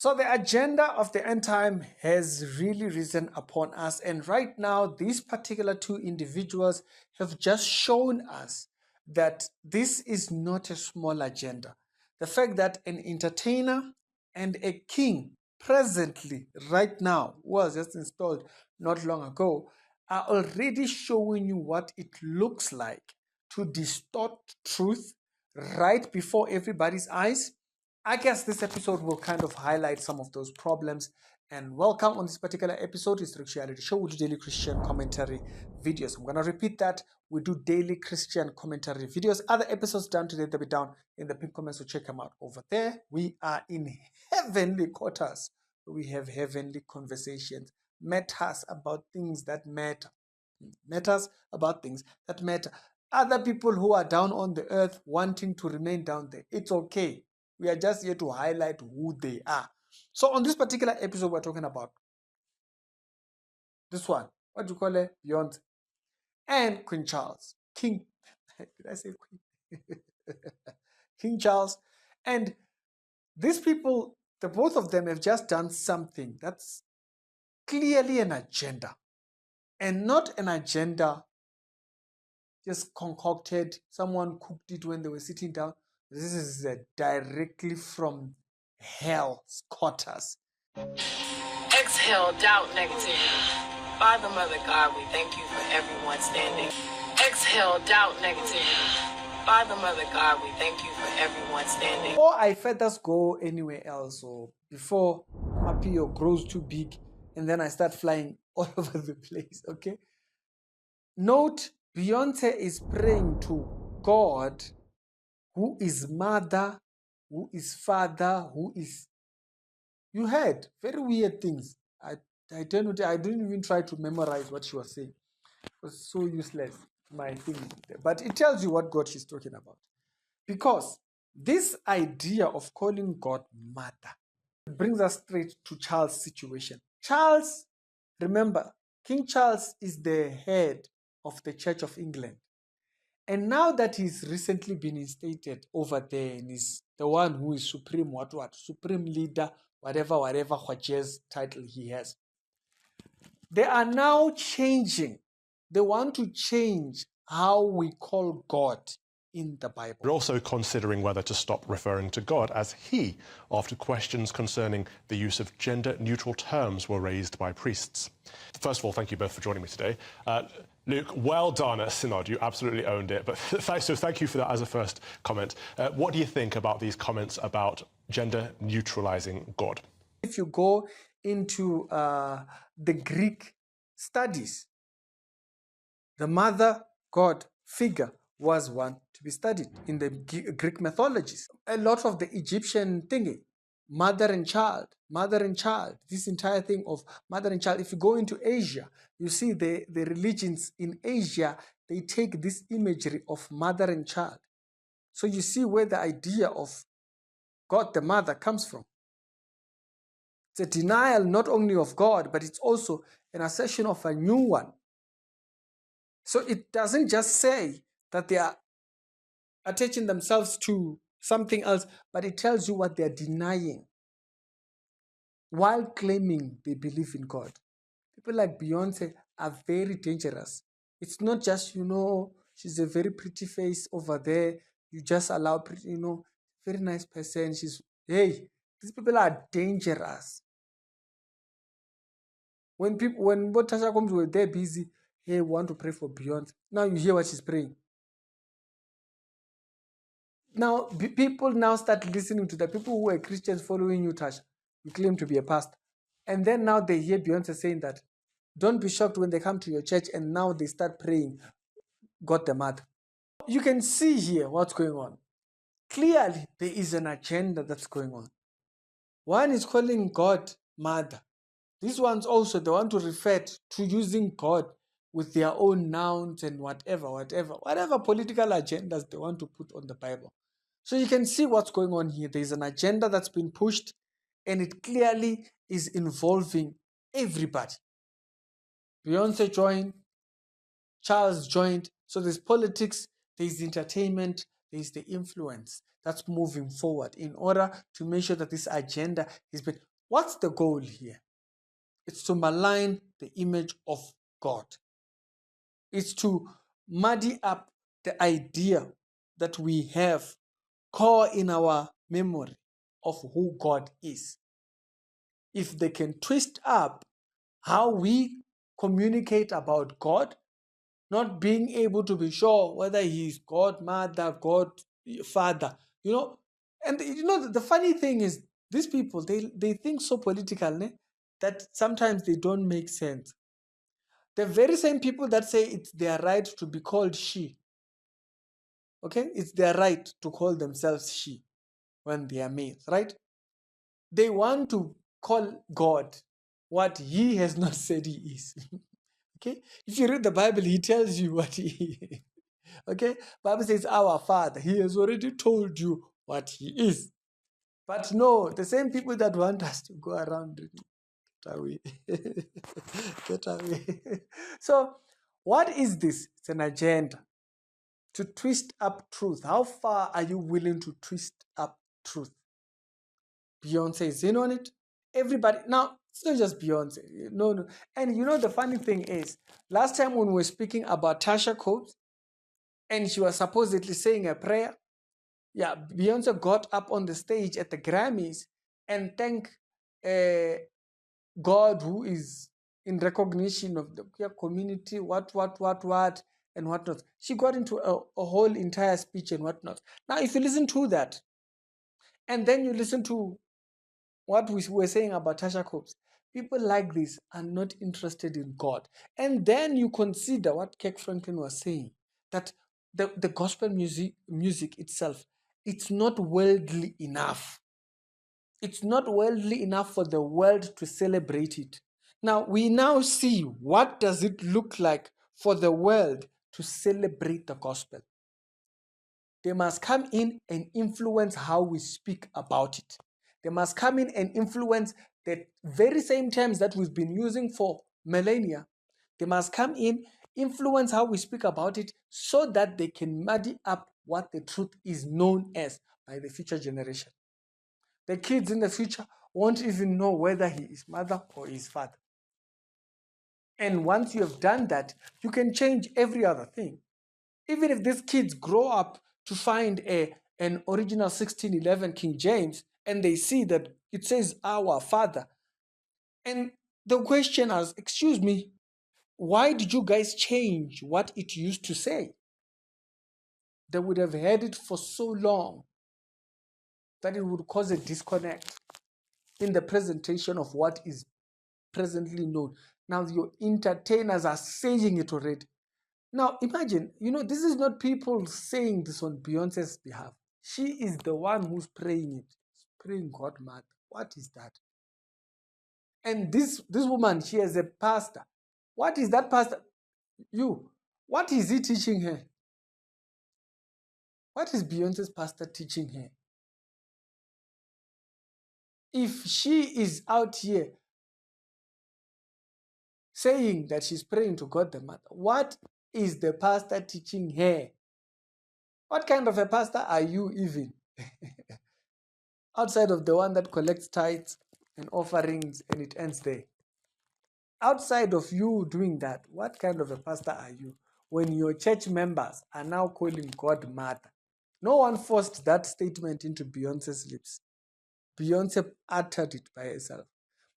So the agenda of the end time has really risen upon us. And right now, these particular two individuals have just shown us that this is not a small agenda. The fact that an entertainer and a king presently, right now, was just installed not long ago, are already showing you what it looks like to distort truth right before everybody's eyes. I guess this episode will kind of highlight some of those problems. And welcome on this particular episode. It's the Reality Show. We do daily Christian commentary videos. I'm going to repeat that. We do daily Christian commentary videos. Other episodes down today, they'll be down in the pinned comments, so check them out over there. We are in heavenly quarters. We have heavenly conversations. Matters about things that matter. Matters about things that matter. Other people who are down on the earth wanting to remain down there, it's okay. We are just here to highlight who they are. So on this particular episode, we're talking about this one. What do you call it? Beyonce. And Queen Charles. King. Did I say Queen? King Charles. And these people, the both of them have just done something that's clearly an agenda. And not an agenda just concocted. Someone cooked it when they were sitting down. This is directly from hell's quarters. Exhale, doubt, negativity. Father, Mother, God, we thank you for everyone standing. Exhale, doubt, negativity. Father, Mother, God, we thank you for everyone standing. Before I further go anywhere else, or before Mapio grows too big and then I start flying all over the place, okay? Note, Beyonce is praying to God, who is mother, who is father, who is... You heard very weird things. I didn't even try to memorize what she was saying. It was so useless, my thing. But it tells you what God she's talking about. Because this idea of calling God mother brings us straight to Charles' situation. Charles, remember, King Charles is the head of the Church of England. And now that he's recently been instated over there and is the one who is supreme, supreme leader, whatever jazz title he has, they are now changing. They want to change how we call God in the Bible. We're also considering whether to stop referring to God as he, after questions concerning the use of gender-neutral terms were raised by priests. First of all, thank you both for joining me today. Luke, well done at Synod. You absolutely owned it. But so thank you for that as a first comment. What do you think about these comments about gender-neutralizing God? If you go into the Greek studies, the mother God figure was one to be studied in the Greek mythologies. A lot of the Egyptian thingy, mother and child, this entire thing of mother and child. If you go into Asia, you see the religions in Asia, they take this imagery of mother and child. So you see where the idea of God the mother comes from. It's a denial not only of God, but it's also an assertion of a new one. So it doesn't just say that they are attaching themselves to something else, but it tells you what they're denying while claiming they believe in God. People like Beyonce are very dangerous. It's not just, she's a very pretty face over there. You just allow, very nice person. These people are dangerous. When Botasha comes with, they're busy. Hey, we want to pray for Beyonce. Now you hear what she's praying. Now, people now start listening to the people who were Christians following you, Tasha. You claim to be a pastor. And then now they hear Beyonce saying that. Don't be shocked when they come to your church and now they start praying, God the mother. You can see here what's going on. Clearly, there is an agenda that's going on. One is calling God mother. These ones also, they want to refer to using God with their own nouns and whatever political agendas they want to put on the Bible. So you can see what's going on here. There's an agenda that's been pushed, and it clearly is involving everybody. Beyonce joined, Charles joined. So there's politics, there's entertainment, there's the influence that's moving forward in order to make sure that this agenda is being... What's the goal here? It's to malign the image of God. It's to muddy up the idea that we have core in our memory of who God is. If they can twist up how we communicate about God, not being able to be sure whether he's God, mother, God, father, and the funny thing is, these people, they think so political, that sometimes they don't make sense. The very same people that say it's their right to be called she, okay, it's their right to call themselves she when they are males, right? They want to call God what he has not said he is. Okay, if you read the Bible, he tells you what he is. Okay, Bible says our Father, he has already told you what he is. But no, the same people that want us to go around, get away. Get away. So what is this? It's an agenda to twist up truth. How far are you willing to twist up truth? Beyonce is in on it. Everybody, now it's not just Beyonce. No. And the funny thing is, last time when we were speaking about Tasha Cobbs, and she was supposedly saying a prayer, yeah, Beyonce got up on the stage at the Grammys and thanked God, who is in recognition of the queer community, what, and whatnot. She got into a whole entire speech and whatnot. Now, if you listen to that, and then you listen to what we were saying about Tasha Cobbs, people like this are not interested in God. And then you consider what Kirk Franklin was saying, that the gospel music itself, it's not worldly enough. It's not worldly enough for the world to celebrate it. Now, we now see what does it look like for the world to celebrate the gospel. They must come in and influence how we speak about it. They must come in and influence the very same terms that we've been using for millennia. They must come in, influence how we speak about it, so that they can muddy up what the truth is known as by the future generation. The kids in the future won't even know whether he is mother or his father. And once you have done that, you can change every other thing. Even if these kids grow up to find an original 1611 King James, and they see that it says our Father, and the question is, excuse me, why did you guys change what it used to say? They would have had it for so long that it would cause a disconnect in the presentation of what is presently known. Now your entertainers are saying it already. Now imagine, this is not people saying this on Beyonce's behalf. She is the one who's praying it. Praying God Mother. What is that? And this woman, she is a pastor. What is that pastor? What is he teaching her? What is Beyonce's pastor teaching her? If she is out here saying that she's praying to God the Mother, what is the pastor teaching her? What kind of a pastor are you even? Outside of the one that collects tithes and offerings and it ends there. Outside of you doing that, what kind of a pastor are you when your church members are now calling God Mother? No one forced that statement into Beyonce's lips. Beyonce uttered it by herself.